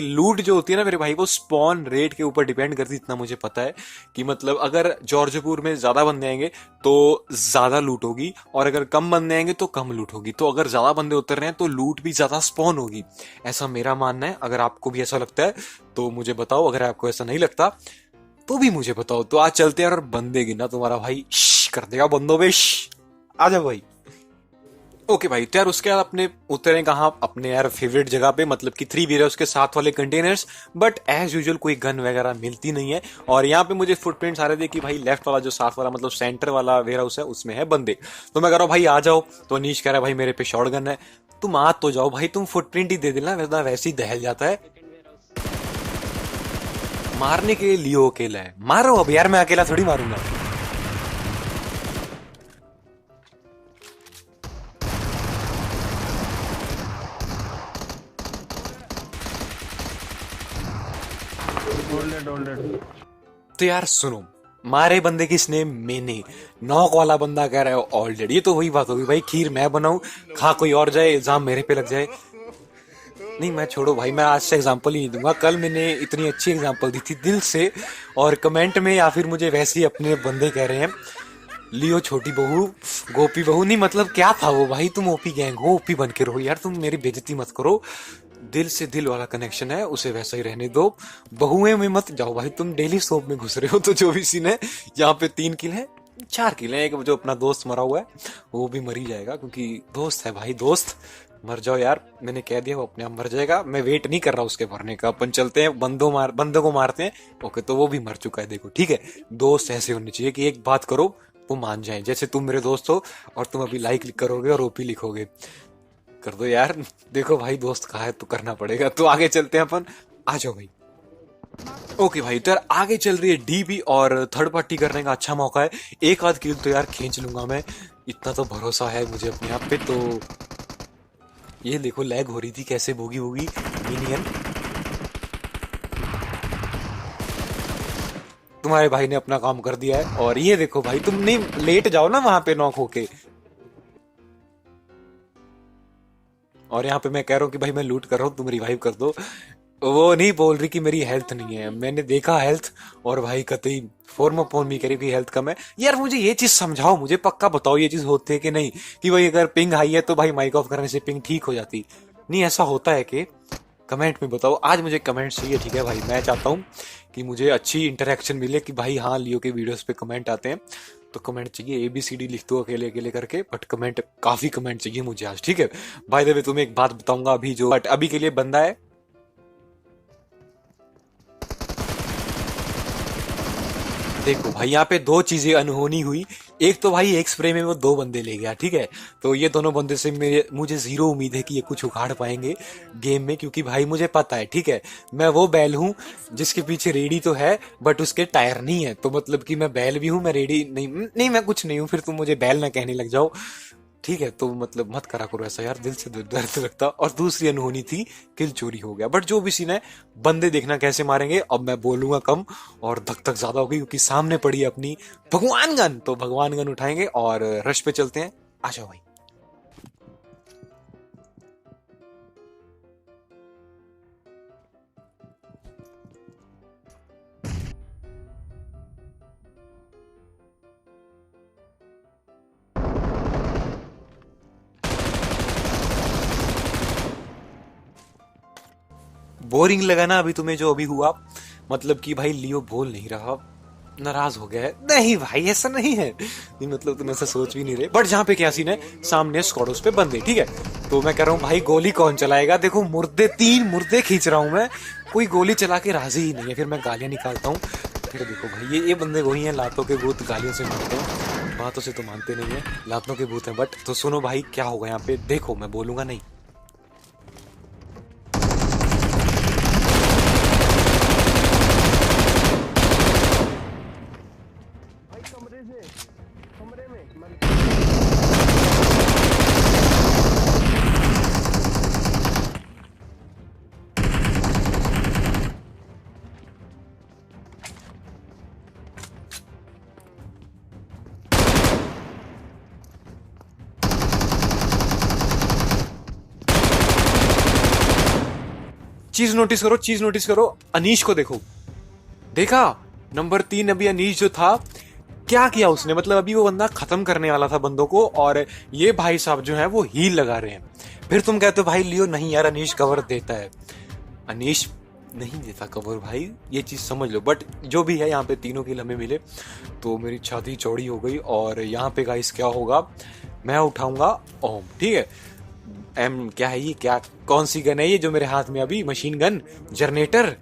लूट जो होती है ना मेरे भाई, वो स्पॉन रेट के ऊपर डिपेंड करती है, इतना मुझे पता है कि मतलब अगर जॉर्जपुर में ज्यादा बंदे आएंगे तो ज्यादा लूट होगी, और अगर कम बंदे आएंगे तो कम लूट होगी। तो अगर ज्यादा बंदे उतर रहे हैं तो लूट भी ज्यादा स्पॉन होगी, ऐसा मेरा मानना है। अगर आपको भी ऐसा लगता है तो मुझे बताओ, अगर आपको ऐसा नहीं लगता तो भी मुझे बताओ। तो आज चलते हैं और बंदे गिना, तुम्हारा भाई कर देगा बंदों पे। आ जाओ भाई। ओके भाई, तो यार उसके बाद अपने उतरे कहाँ, अपने यार फेवरेट जगह पे, मतलब कि 3 वेयर हाउस के साथ वाले कंटेनर्स। बट एज यूजुअल कोई गन वगैरह मिलती नहीं है, और यहाँ पे मुझे फुटप्रिंट्स आ रहे थे कि भाई लेफ्ट वाला जो साथ वाला मतलब सेंटर वाला वेयर हाउस है उसमें है बंदे। तो मैं कह रहा हूँ भाई आ जाओ, तो अनीश कह रहा है भाई मेरे पे शॉट गन है। तुम आ तो जाओ भाई, तुम फुटप्रिंट ही दे देना, वरना वैसे ही दहल जाता है। मारने के लिए लियो अकेला है, मारो अब यार, मैं अकेला थोड़ी मारूंगा। Holded holded. तो यार सुनो, मारे बंदे किसने? मैंने। नॉक वाला बंदा कह रहा है ऑलरेडी, ये तो वही बात होगी भाई, खीर मैं बनाऊं खा कोई और जाए, इल्जाम मेरे पे लग जाए। नहीं मैं छोड़ो भाई, मैं आज से एग्जांपल ही नहीं दूंगा। कल मैंने इतनी अच्छी एग्जांपल दी थी दिल से, और कमेंट में या फिर मुझे वैसे ही अपने बंदे कह रहे हैं लियो छोटी बहू गोपी बहू। नहीं मतलब क्या था वो भाई, तुम ओपी गैंग हो, ओपी बन के रहो यार, तुम मेरी बेइज्जती मत करो। दिल से दिल वाला कनेक्शन है, उसे वैसा ही रहने दो। बहुएं में मत जाओ भाई, तुम डेली सोप में घुस रहे हो। तो जो भी सीन है, यहाँ पे 3 किल है, 4 किल है। एक जो अपना दोस्त मरा हुआ है वो भी मर ही जाएगा, क्योंकि दोस्त है भाई, दोस्त। मर जाओ यार, मैंने कह दिया वो अपने आप मर जाएगा, मैं वेट नहीं कर रहा उसके मरने का। अपन चलते हैं, बंदों को मारते हैं। ओके, तो वो भी मर चुका है, देखो ठीक है। दोस्त ऐसे होने चाहिए कि एक बात करो वो मान जाए, जैसे तुम मेरे दोस्त हो और तुम अभी लाइक करोगे और ओपी लिखोगे। कर दो यार, देखो भाई दोस्त कहा है तो करना पड़ेगा। तो आगे चलते हैं अपन, आ जाओ भाई। ओके भाई, तो यार आगे चल रही है डीबी, और थर्ड पार्टी करने का अच्छा मौका है। एक आध किल तो यार खींच लूंगा मैं, इतना तो भरोसा है मुझे अपने आप पे। तो ये देखो लैग हो रही थी, कैसे बोगी होगी मिनियन। तुम्हारे भाई ने अपना काम कर दिया है, और ये देखो भाई, तुम नहीं लेट जाओ ना वहां पे नॉक होके। और यहाँ पे मैं कह रहा हूँ कि भाई मैं लूट कर रहा हूँ, तुम रिवाइव कर दो। वो नहीं बोल रही कि मेरी हेल्थ नहीं है, मैंने देखा हेल्थ, और भाई कतई फॉर्म अपॉन मी करी कि हेल्थ कम है। यार मुझे ये चीज समझाओ, मुझे पक्का बताओ ये चीज होती है कि नहीं, कि भाई अगर पिंग हाई है तो भाई माइक ऑफ करने से पिंग ठीक हो जाती? नहीं ऐसा होता है कि? कमेंट में बताओ, आज मुझे कमेंट चाहिए, ठीक है भाई। मैं चाहता हूँ कि मुझे अच्छी इंटरेक्शन मिले, कि भाई हाँ लियो के वीडियोस पे कमेंट आते हैं तो कमेंट चाहिए। ABCD लिख दो अकेले अकेले करके, बट कमेंट, काफी कमेंट चाहिए मुझे आज, ठीक है। बाय द वे तुम्हें एक बात बताऊंगा अभी, जो बट अभी के लिए बंदा है। देखो भाई यहाँ पे 2 चीजें अनहोनी हुई। एक तो भाई एक स्प्रे में वो 2 बंदे ले गया, ठीक है। तो ये दोनों बंदे से मुझे जीरो उम्मीद है कि ये कुछ उखाड़ पाएंगे गेम में, क्योंकि भाई मुझे पता है, ठीक है, मैं वो बैल हूँ जिसके पीछे रेडी तो है बट उसके टायर नहीं है। तो मतलब कि मैं बैल भी हूँ, मैं रेडी नहीं, नहीं मैं कुछ नहीं हूँ, फिर तुम मुझे बैल ना कहने लग जाओ, ठीक है। तो मतलब मत करा करो ऐसा यार, दिल से दर्द लगता। और दूसरी अनहोनी थी, किल चोरी हो गया। बट जो भी सीन है, बंदे देखना कैसे मारेंगे, अब मैं बोलूंगा कम और धक धक ज्यादा होगी, क्योंकि सामने पड़ी है अपनी भगवान गन। तो भगवान गन उठाएंगे और रश पे चलते हैं, आ जाओ भाई। बोरिंग लगा ना अभी तुम्हें जो अभी हुआ? मतलब कि भाई लियो बोल नहीं रहा, नाराज हो गया है? नहीं भाई ऐसा नहीं है, नहीं मतलब तुम ऐसा सोच भी नहीं रहे। बट जहाँ पे क्या सीन है, सामने स्क्वाडोस पे बंदे, ठीक है। तो मैं कह रहा हूँ भाई गोली कौन चलाएगा? देखो मुर्दे, 3 मुर्दे खींच रहा हूँ मैं, कोई गोली चला के राजी ही नहीं है। फिर मैं गालियां निकालता हूँ। फिर देखो भाई ये बंदे वही हैं, लातों के भूत, गालियों से मानते हैं, बातों से तो मानते नहीं है, लातों के भूत हैं। बट तो सुनो भाई क्या होगा यहाँ पे, देखो मैं बोलूंगा नहीं। भाई कमरे से, कमरे में चीज नोटिस करो, अनीश को देखो, देखा नंबर 3 अभी अनीश जो था क्या किया उसने, मतलब अभी वो बंदा खत्म करने वाला था बंदों को, और ये भाई साहब जो है वो हील लगा रहे हैं। फिर तुम कहते हो भाई लियो, नहीं यार अनीश कवर देता है, अनीश नहीं देता कवर भाई, ये चीज समझ लो। बट जो भी है यहाँ पे तीनों किल हमें मिले तो मेरी छाती चौड़ी हो गई। और यहाँ पे गाइस क्या होगा, मैं उठाऊंगा ओम, ठीक है। एम क्या है ये, क्या कौन सी गन है ये जो मेरे हाथ में अभी, मशीन गन, जनरेटर,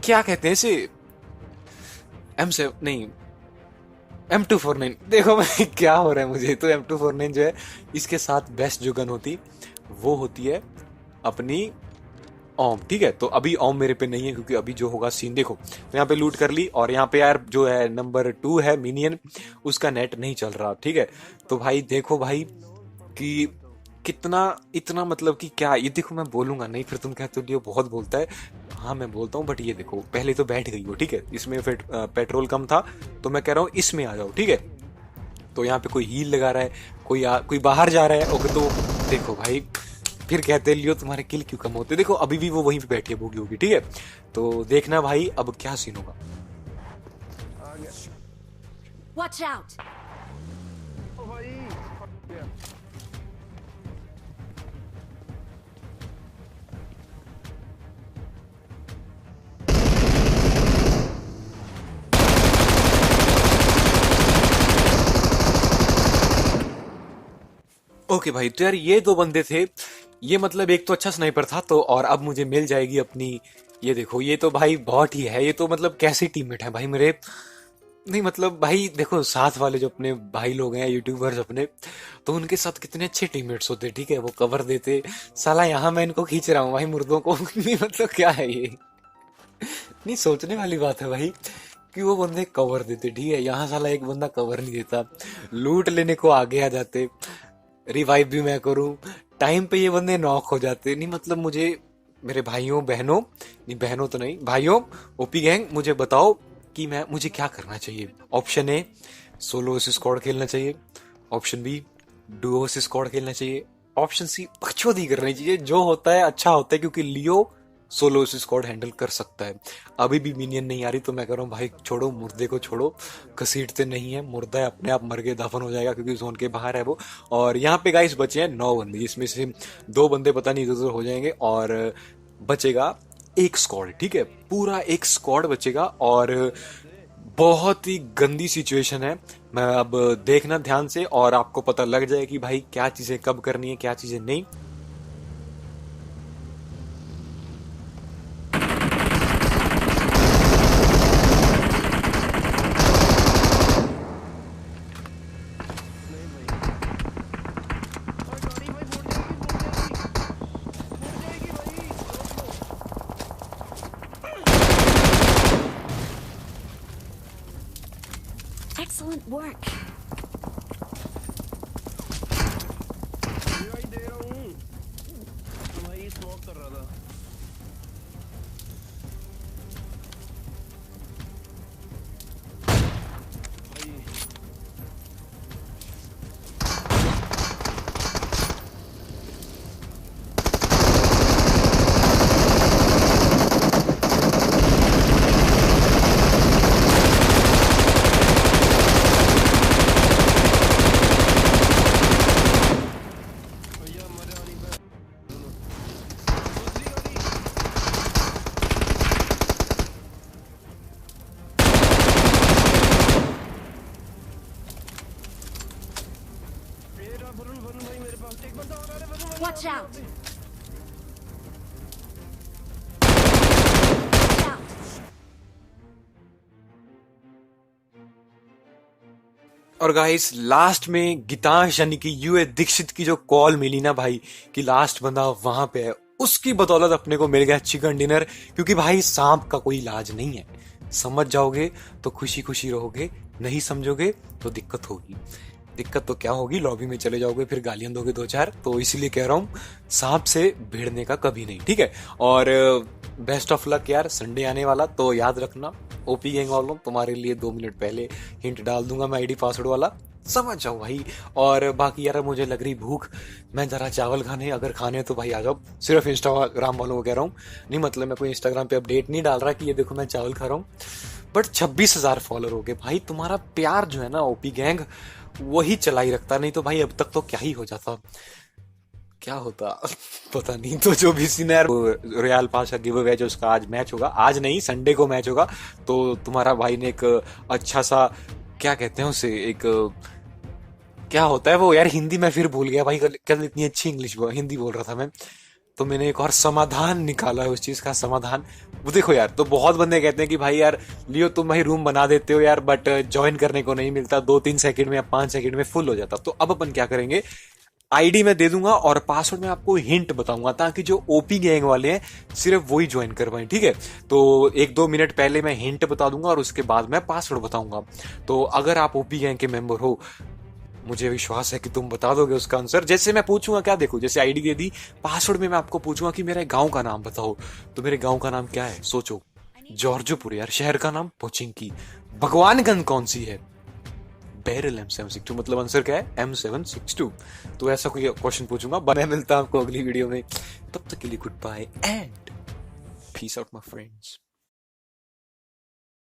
क्या कहते हैं इसे, M7 नहीं M249, देखो भाई क्या हो रहा है मुझे, तो M249 जो है इसके साथ बेस्ट जो गन होती वो होती है अपनी ओम, ठीक है। तो अभी ओम मेरे पे नहीं है क्योंकि अभी जो होगा सीन देखो। तो यहाँ पे लूट कर ली, और यहाँ पे यार जो है नंबर 2 है मिनियन, उसका नेट नहीं चल रहा, ठीक है। तो भाई देखो भाई कि कितना इतना, मतलब कि क्या, ये देखो मैं बोलूंगा नहीं फिर तुम कहते हो लियो बहुत बोलता है, हाँ मैं बोलता हूँ, बट ये देखो पहले तो बैठ गई हो, ठीक है। इसमें पेट्रोल कम था तो मैं कह रहा हूँ इसमें आ जाओ, ठीक है। तो यहाँ पे कोई हील लगा रहा है, कोई बाहर जा रहा है, ओके। तो देखो भाई फिर कहते लियो तुम्हारे किल क्यों कम होते, देखो अभी भी वो वहीं पे बैठी है बोगी होगी, ठीक है। तो देखना भाई अब क्या सीन होगा। आ गया। Watch out! ओ भाई फट गया। ओके भाई, तो यार ये दो बंदे थे, ये मतलब एक तो अच्छा स्नाइपर था, तो और अब मुझे मिल जाएगी अपनी, ये देखो ये तो भाई बहुत ही है, ये तो मतलब कैसे टीममेट है भाई मेरे, नहीं मतलब भाई देखो साथ वाले जो अपने भाई लोग हैं यूट्यूबर्स अपने, तो उनके साथ कितने अच्छे टीममेट्स होते, ठीक है। वो कवर देते, साला यहाँ मैं इनको खींच रहा हूँ भाई मुर्दों को नहीं मतलब क्या है ये, नहीं सोचने वाली बात है भाई कि वो बंदे कवर देते, ठीक है। यहाँ साला एक बंदा कवर नहीं देता, लूट लेने को आगे आ जाते, रिवाइव भी मैं करूं टाइम पे ये बंदे नॉक हो जाते, नहीं मतलब मुझे मेरे भाइयों बहनों, नहीं बहनों तो नहीं भाइयों, ओपी गैंग मुझे बताओ कि मुझे क्या करना चाहिए। Option A solo versus squad खेलना चाहिए, option B duo versus squad खेलना चाहिए, ऑप्शन सी बकचोदी करनी चाहिए, जो होता है अच्छा होता है क्योंकि लियो सोलो स्क्वाड हैंडल कर सकता है। अभी भी मिनियन नहीं आ रही तो मैं कह रहा हूँ भाई छोड़ो मुर्दे को, छोड़ो, घसीटते नहीं है, मुर्दा है अपने आप मर के दफन हो जाएगा क्योंकि जोन के बाहर है वो। और यहाँ पे गाइस बचे हैं 9 बंदे, जिसमें से 2 बंदे पता नहीं इधर हो जाएंगे, और बचेगा एक स्क्वाड, ठीक है, पूरा एक स्क्वाड बचेगा। और बहुत ही गंदी सिचुएशन है, मैं अब देखना ध्यान से और आपको पता लग जाए कि भाई क्या चीजें कब करनी है क्या चीजें नहीं। Excellent work. भाई दे रहा हूँ, तो भाई स्मोक कर रहा था। भाई भैया मजा नहीं पे दूसरी गाड़ी। ये रहा वरुण, वरुण भाई मेरे पास एक बंदा और आ रहा है, वरुण भाई Watch यहाँ out. पे। Watch out! और गाइस लास्ट में गीतांश यानी कि यूए दीक्षित की जो कॉल मिली ना भाई कि लास्ट बंदा वहां पे है, उसकी बदौलत अपने को मिल गया चिकन डिनर। क्योंकि भाई सांप का कोई इलाज नहीं है, समझ जाओगे तो खुशी खुशी रहोगे, नहीं समझोगे तो दिक्कत होगी। दिक्कत तो क्या होगी, लॉबी में चले जाओगे फिर गालियां दोगे 2-4। तो इसीलिए कह रहा हूँ सांप से भिड़ने का कभी नहीं, ठीक है। और बेस्ट ऑफ लक यार, संडे आने वाला तो याद रखना ओपी गैंग वालों, तुम्हारे लिए 2 मिनट पहले हिंट डाल दूंगा मैं आईडी पासवर्ड वाला, समझ जाओ भाई। और बाकी यार मुझे लग रही भूख, मैं जरा चावल खाने, अगर खाने हैं तो भाई आ जाओ। सिर्फ इंस्टाग्राम वालों को कह रहा हूँ, नहीं मतलब मैं कोई इंस्टाग्राम पे अपडेट नहीं डाल रहा कि ये देखो मैं चावल खा रहा हूँ। बट 26,000 फॉलोअर हो गए भाई। तुम्हारा प्यार जो है ना ओपी गैंग, वही चला ही रखता, नहीं तो भाई अब तक तो क्या ही हो जाता, क्या होता पता नहीं। तो जो भी सीन है, रॉयल पास का गिव अवे जो उसका आज मैच होगा, आज नहीं संडे को मैच होगा, तो तुम्हारा भाई ने एक अच्छा सा, क्या कहते हैं उसे, एक क्या होता है वो यार, हिंदी में फिर भूल गया भाई, कल इतनी अच्छी इंग्लिश हिंदी बोल रहा था मैं, तो मैंने एक और समाधान निकाला है उस चीज का, समाधान। वो देखो यार, तो बहुत बंदे कहते हैं कि भाई यार लियो तुम भाई रूम बना देते हो यार, बट ज्वाइन करने को नहीं मिलता, 2-3 सेकंड में या 5 सेकंड में फुल हो जाता। तो अब अपन क्या करेंगे, आईडी में दे दूंगा और पासवर्ड में आपको हिंट बताऊंगा, ताकि जो ओपी गैंग वाले हैं सिर्फ वही ज्वाइन कर पाए, ठीक है। तो 1-2 मिनट पहले मैं हिंट बता दूंगा और उसके बाद मैं पासवर्ड बताऊंगा। तो अगर आप ओपी गैंग के मेंबर हो, मुझे विश्वास है कि तुम बता दोगे उसका आंसर। जैसे मैं पूछूंगा, क्या देखो, जैसे आईडी दे दी, पासवर्ड में मैं आपको पूछूंगा कि मेरे गांव का नाम बताओ, तो मेरे गांव का नाम क्या है, सोचो। जॉर्जोपुर यार, शहर का नाम पोचिंकी। भगवानगंज कौन सी है, बैरल M762, मतलब आंसर क्या है, M762। तो ऐसा कोई क्वेश्चन पूछूंगा। मैं मिलता हूं आपको अगली वीडियो में, तब तक के लिए good bye and peace out my friends.